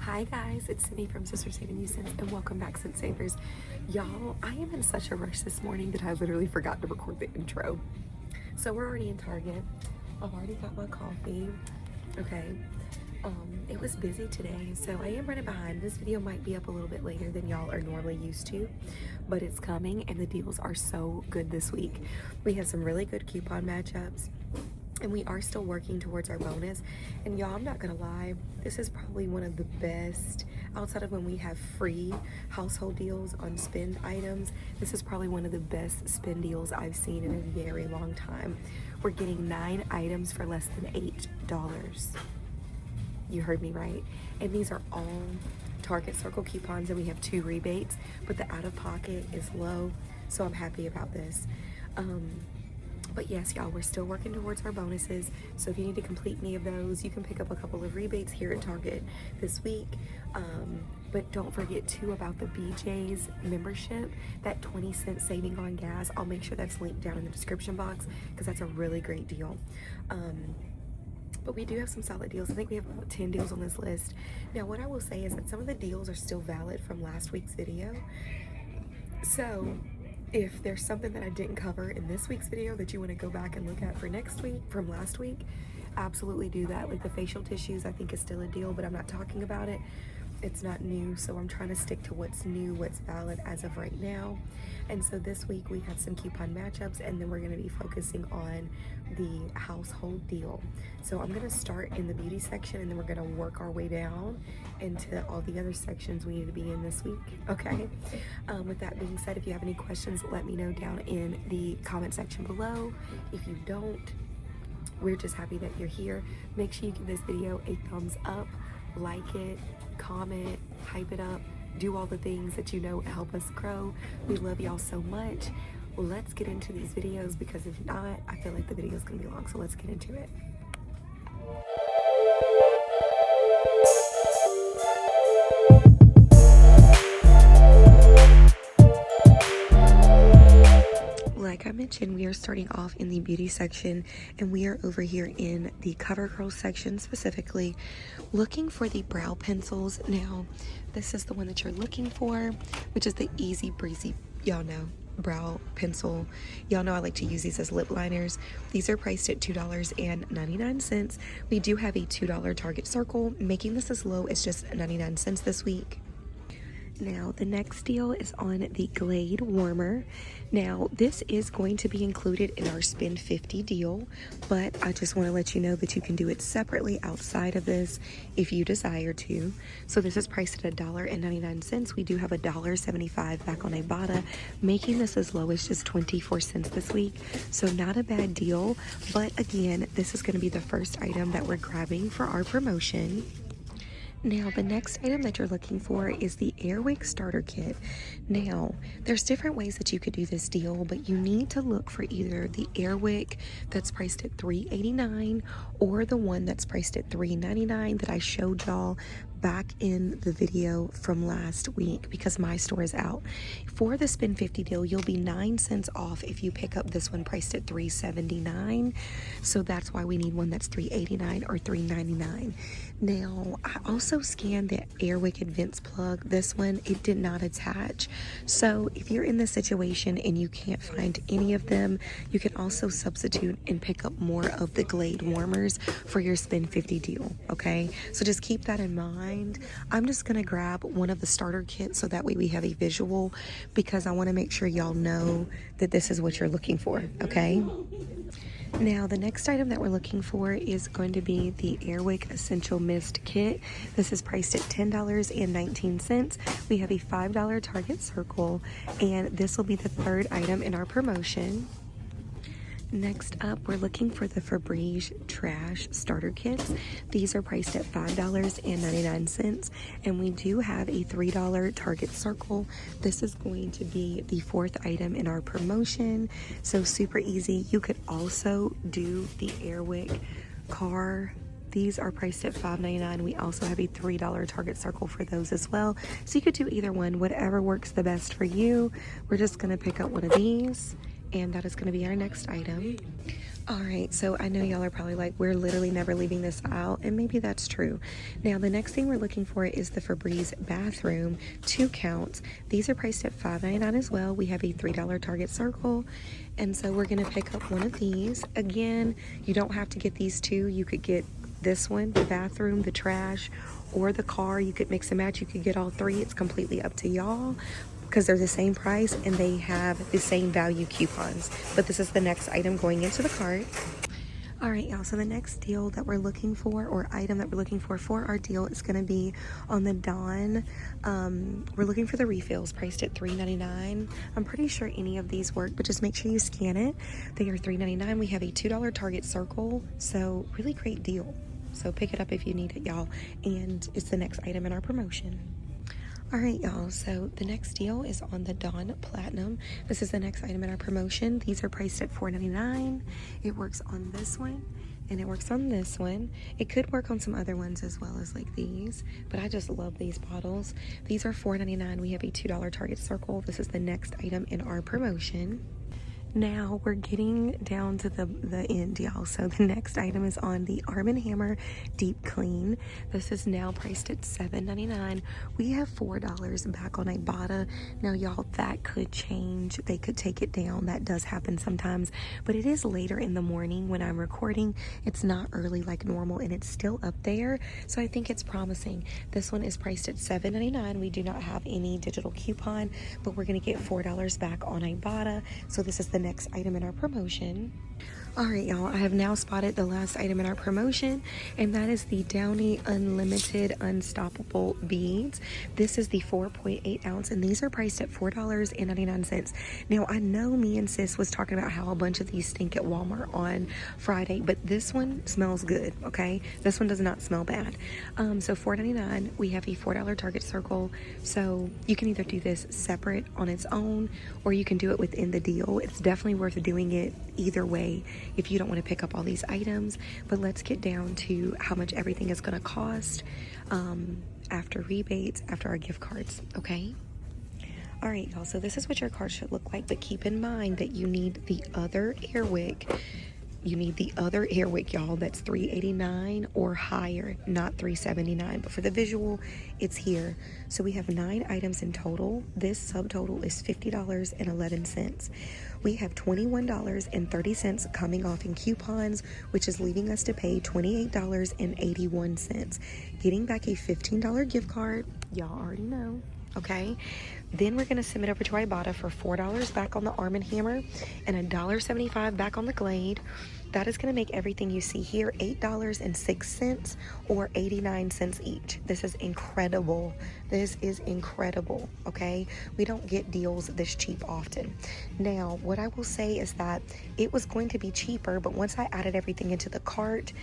Hi guys, it's Seny from Sisters Saving You Cents and welcome back, Scent Savers. Y'all, I am in such a rush this morning that I literally forgot to record the intro. So we're already in Target. I've already got my coffee. Okay. It was busy today, so I am running behind. This video might be up a little bit later than y'all are normally used to, but it's coming and the deals are so good this week. We have some really good coupon matchups. And we are still working towards our bonus. And y'all, I'm not gonna lie, this is probably one of the best, outside of when we have free household deals on spend items, this is probably one of the best spend deals I've seen in a very long time. We're getting 9 items for less than $8. You heard me right. And these are all Target Circle coupons, and we have 2 rebates, but the out-of-pocket is low, so I'm happy about this. But yes, y'all, we're still working towards our bonuses. So if you need to complete any of those, you can pick up a couple of rebates here at Target this week. But don't forget too about the BJ's membership, that 20-cent saving on gas. I'll make sure that's linked down in the description box because that's a really great deal. But we do have some solid deals. I think we have about 10 deals on this list. Now, what I will say is that some of the deals are still valid from last week's video. So if there's something that I didn't cover in this week's video that you want to go back and look at for next week, from last week, absolutely do that. Like the facial tissues, I think is still a deal, but I'm not talking about it. It's not new, so I'm trying to stick to what's new, what's valid as of right now. And so this week we have some coupon matchups, and then we're going to be focusing on the household deal. So I'm going to start in the beauty section, and then we're going to work our way down into all the other sections we need to be in this week. Okay. With that being said, if you have any questions, let me know down in the comment section below. If you don't, we're just happy that you're here. Make sure you give this video a thumbs up, like it, comment, hype it up, do all the things that you know help us grow. We love y'all so much. Let's get into these videos, because if not, I feel like the video is gonna be long, so let's get into it. Like I mentioned, we are starting off in the beauty section, and we are over here in the CoverGirl section, specifically looking for the brow pencils. Now, this is the one that you're looking for, which is the Easy Breezy, y'all know, brow pencil. Y'all know I like to use these as lip liners. These are priced at $2.99. We do have a $2 Target Circle, making this as low as just 99 cents this week. Now, the next deal is on the Glade warmer. Now, this is going to be included in our Spend 50 deal, but I just want to let you know that you can do it separately outside of this if you desire to. So this is priced at $1.99. We do have $1.75 back on Ibotta, making this as low as just 24 cents this week. So not a bad deal, but again, this is going to be the first item that we're grabbing for our promotion. Now, the next item that you're looking for is the Wick starter kit. Now, there's different ways that you could do this deal, but you need to look for either the Wick that's priced at $3.89 or the one that's priced at $3.99 that I showed y'all back in the video from last week, because my store is out. For the Spend 50 deal, you'll be 9 cents off if you pick up this one priced at $3.79. So that's why we need one that's $3.89 or $3.99. Now, I also scanned the Wick Advents plug. This one, it did not attach. So if you're in this situation and you can't find any of them, you can also substitute and pick up more of the Glade warmers for your Spend 50 deal, okay? So just keep that in mind. I'm just gonna grab one of the starter kits so that way we have a visual, because I want to make sure y'all know that this is what you're looking for, okay? Now, the next item that we're looking for is going to be the Wick Essential Mist Kit. This is priced at $10.19. We have a $5 Target Circle, and this will be the third item in our promotion. Next up, we're looking for the Febreze Trash Starter Kits. These are priced at $5.99, and we do have a $3 Target Circle. This is going to be the fourth item in our promotion, so super easy. You could also do the Wick car. These are priced at $5.99. We also have a $3 Target Circle for those as well. So you could do either one, whatever works the best for you. We're just gonna pick up one of these, and that is going to be our next item. Alright, so I know y'all are probably like, we're literally never leaving this out, and maybe that's true. Now, the next thing we're looking for is the Febreze bathroom, 2 counts. These are priced at $5.99 as well. We have a $3 Target Circle, and so we're going to pick up one of these. Again, you don't have to get these two. You could get this one, the bathroom, the trash, or the car. You could mix and match. You could get all three. It's completely up to y'all, because they're the same price and they have the same value coupons. But this is the next item going into the cart. All right, y'all, so the next deal that we're looking for, or item that we're looking for our deal, is going to be on the Dawn. We're looking for the refills, priced at $3.99. I'm pretty sure any of these work, but just make sure you scan it. They are $3.99. We have a $2 Target Circle, so really great deal. So pick it up if you need it, y'all, and it's the next item in our promotion. Alright, y'all, so the next deal is on the Dawn Platinum. This is the next item in our promotion. These are priced at $4.99. It works on this one, and it works on this one. It could work on some other ones as well as like these, but I just love these bottles. These are $4.99. We have a $2 Target Circle. This is the next item in our promotion. Now we're getting down to the end, y'all. So the next item is on the Arm & Hammer Deep Clean. This is now priced at $7.99. We have $4 back on Ibotta. Now, y'all, that could change. They could take it down. That does happen sometimes. But it is later in the morning when I'm recording. It's not early like normal, and it's still up there. So I think it's promising. This one is priced at $7.99. We do not have any digital coupon, but we're going to get $4 back on Ibotta. So this is the next item in our promotion. Alright, y'all, I have now spotted the last item in our promotion, and that is the Downy Unlimited Unstoppable Beads. This is the 4.8 ounce, and these are priced at $4.99. Now, I know me and sis was talking about how a bunch of these stink at Walmart on Friday, but this one smells good, okay? This one does not smell bad. So $4.99, we have a $4 Target Circle, so you can either do this separate on its own, or you can do it within the deal. It's definitely worth doing it either way if you don't want to pick up all these items. But let's get down to how much everything is going to cost after rebates, after our gift cards, okay? All right, y'all, so this is what your card should look like, but keep in mind that you need the other Airwick. You need the other Airwick, y'all. That's $3.89 or higher, not $3.79. But for the visual, it's here. So we have 9 items in total. This subtotal is $50.11. We have $21.30 coming off in coupons, which is leaving us to pay $28.81. Getting back a $15 gift card, y'all already know. Okay, then we're going to submit over to Ibotta for $4 back on the Arm & Hammer and $1.75 back on the Glade. That is going to make everything you see here $8.06 or 89 cents each. This is incredible. This is incredible, okay? We don't get deals this cheap often. Now, what I will say is that it was going to be cheaper, but once I added everything into the cart,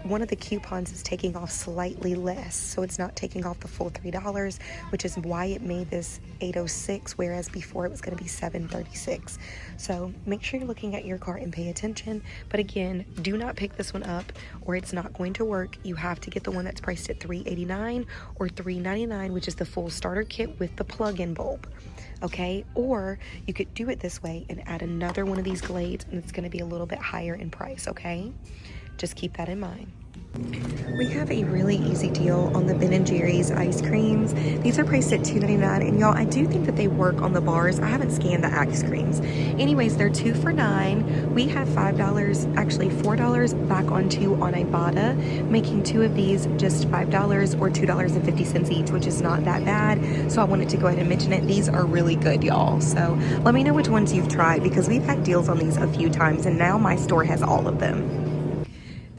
one of the coupons is taking off slightly less, so it's not taking off the full $3, which is why it made this $8.06, whereas before it was going to be $7.36. So make sure you're looking at your cart and pay attention. But again, do not pick this one up or it's not going to work. You have to get the one that's priced at $3.89 or $3.99, which is the full starter kit with the plug-in bulb. Okay, or you could do it this way and add another one of these Glades, and it's going to be a little bit higher in price. Okay, just keep that in mind. We have a really easy deal on the Ben & Jerry's ice creams. These are priced at $2.99, and y'all, I do think that they work on the bars. I haven't scanned the ice creams. Anyways, they're 2 for $9. We have $5, actually $4 back on 2 on Ibotta, making 2 of these just $5 or $2.50 each, which is not that bad. So I wanted to go ahead and mention it. These are really good, y'all. So let me know which ones you've tried, because we've had deals on these a few times, and now my store has all of them.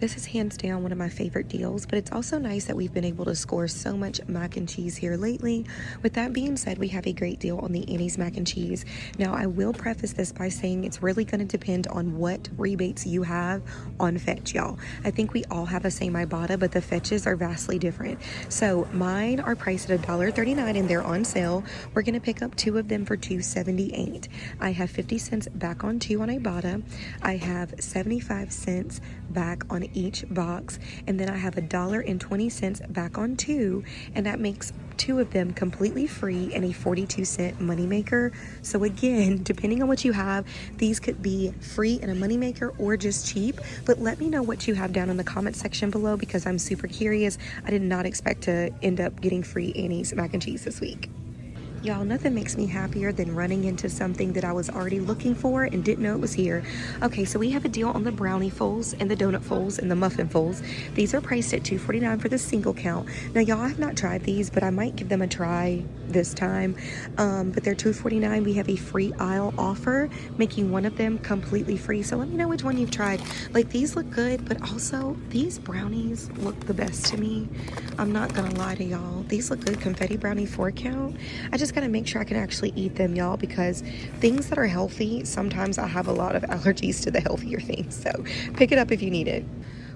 This is hands down one of my favorite deals, but it's also nice that we've been able to score so much mac and cheese here lately. With that being said, we have a great deal on the Annie's mac and cheese. Now, I will preface this by saying it's really going to depend on what rebates you have on Fetch, y'all. I think we all have the same Ibotta, but the Fetches are vastly different. So mine are priced at $1.39 and they're on sale. We're going to pick up 2 of them for $2.78. I have 50 cents back on 2 on Ibotta. I have 75 cents back on each box, and then I have $1.20 back on 2, and that makes 2 of them completely free and a 42-cent moneymaker. So again, depending on what you have, these could be free and a moneymaker or just cheap. But let me know what you have down in the comment section below, because I'm super curious. I did not expect to end up getting free Annie's mac and cheese this week. Y'all, nothing makes me happier than running into something that I was already looking for and didn't know it was here. Okay, so we have a deal on the brownie folds and the donut folds and the muffin folds. These are priced at $2.49 for the single count. Now, y'all, I have not tried these, but I might give them a try this time. But they're $2.49. We have a free aisle offer, making one of them completely free. So let me know which one you've tried. Like, these look good, but also these brownies look the best to me. I'm not gonna lie to y'all. These look good. Confetti brownie 4 count. I just gotta make sure I can actually eat them, y'all, because things that are healthy, sometimes I have a lot of allergies to the healthier things. So pick it up if you need it.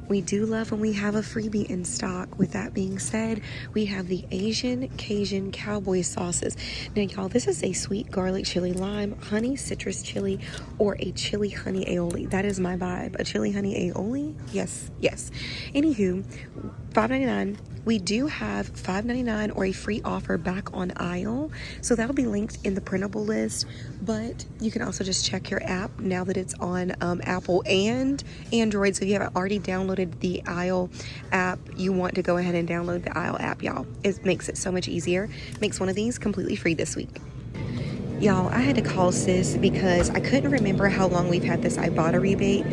We do love when we have a freebie in stock. With that being said, we have the Asian Cajun Cowboy sauces. Now, y'all, this is a sweet garlic chili lime, honey citrus chili, or a chili honey aioli. That is my vibe. A chili honey aioli? Yes, yes. Anywho, $5.99. We do have $5.99 or a free offer back on aisle. So that'll be linked in the printable list. But you can also just check your app now that it's on Apple and Android. So if you haven't already downloaded the aisle app, you want to go ahead and download the aisle app, y'all. It makes it so much easier. Makes one of these completely free this week. Y'all, I had to call sis because I couldn't remember how long we've had this Ibotta rebate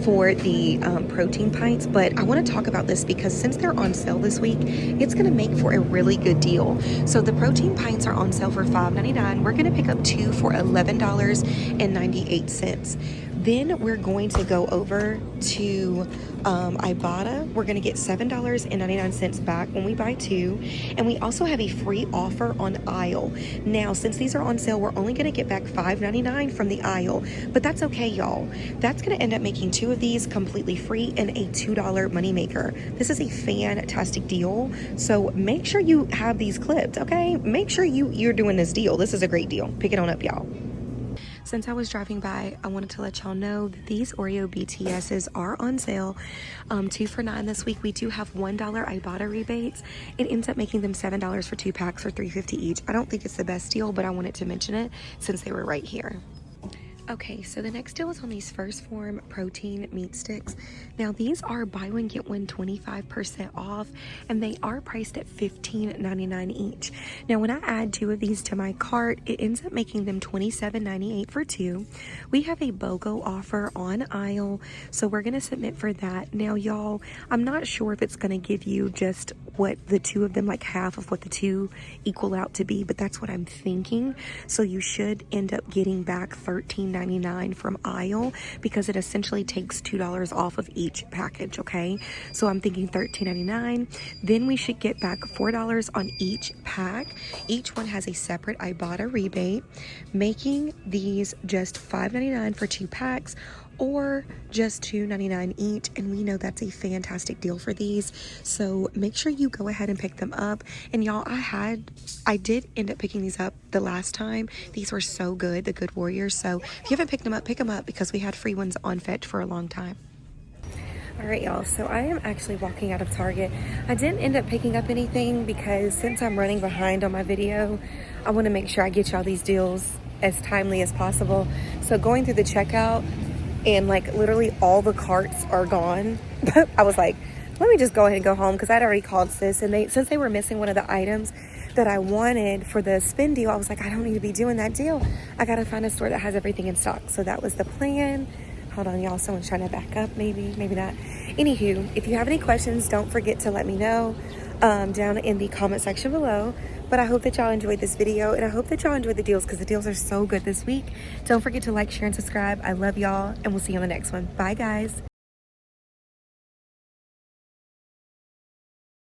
for the protein pints, but I want to talk about this because since they're on sale this week, it's going to make for a really good deal. So the protein pints are on sale for $5.99. We're going to pick up 2 for $11.98. Then we're going to go over to Ibotta. We're going to get $7.99 back when we buy 2. And we also have a free offer on aisle. Now, since these are on sale, we're only going to get back $5.99 from the aisle. But that's okay, y'all. That's going to end up making 2 of these completely free and a $2 moneymaker. This is a fantastic deal. So make sure you have these clipped, okay? Make sure you're doing this deal. This is a great deal. Pick it on up, y'all. Since I was driving by, I wanted to let y'all know that these Oreo BTSs are on sale. 2 for $9 this week. We do have $1 Ibotta rebates. It ends up making them $7 for 2 packs for $3.50 each. I don't think it's the best deal, but I wanted to mention it since they were right here. Okay, so the next deal is on these First Form protein meat sticks. Now, these are buy one, get one 25% off, and they are priced at $15.99 each. Now, when I add 2 of these to my cart, it ends up making them $27.98 for 2. We have a BOGO offer on aisle, so we're going to submit for that. Now, y'all, I'm not sure if it's going to give you just what the 2 of them, like half of what the 2 equal out to be, but that's what I'm thinking. So you should end up getting back $13.99 from aisle because it essentially takes $2 off of each package, okay? So I'm thinking $13.99. Then we should get back $4 on each pack. Each one has a separate Ibotta rebate, making these just $5.99 for 2 packs, or just $2.99 each, and we know that's a fantastic deal for these. So make sure you go ahead and pick them up. And y'all, I did end up picking these up the last time. These were so good, the Good Warriors. So if you haven't picked them up, pick them up because we had free ones on Fetch for a long time. All right, y'all, so I am actually walking out of Target. I didn't end up picking up anything because since I'm running behind on my video, I want to make sure I get y'all these deals as timely as possible. So going through the checkout, and like literally all the carts are gone. I was like, let me just go ahead and go home because I'd already called sis, and since they were missing one of the items that I wanted for the spin deal, I was like, I don't need to be doing that deal. I gotta find a store that has everything in stock. So that was the plan. Hold on, y'all, someone's trying to back up, maybe not. Anywho, if you have any questions, don't forget to let me know down in the comment section below. But I hope that y'all enjoyed this video, and I hope that y'all enjoyed the deals because the deals are so good this week. Don't forget to like, share, and subscribe. I love y'all, and we'll see you on the next one. Bye, guys.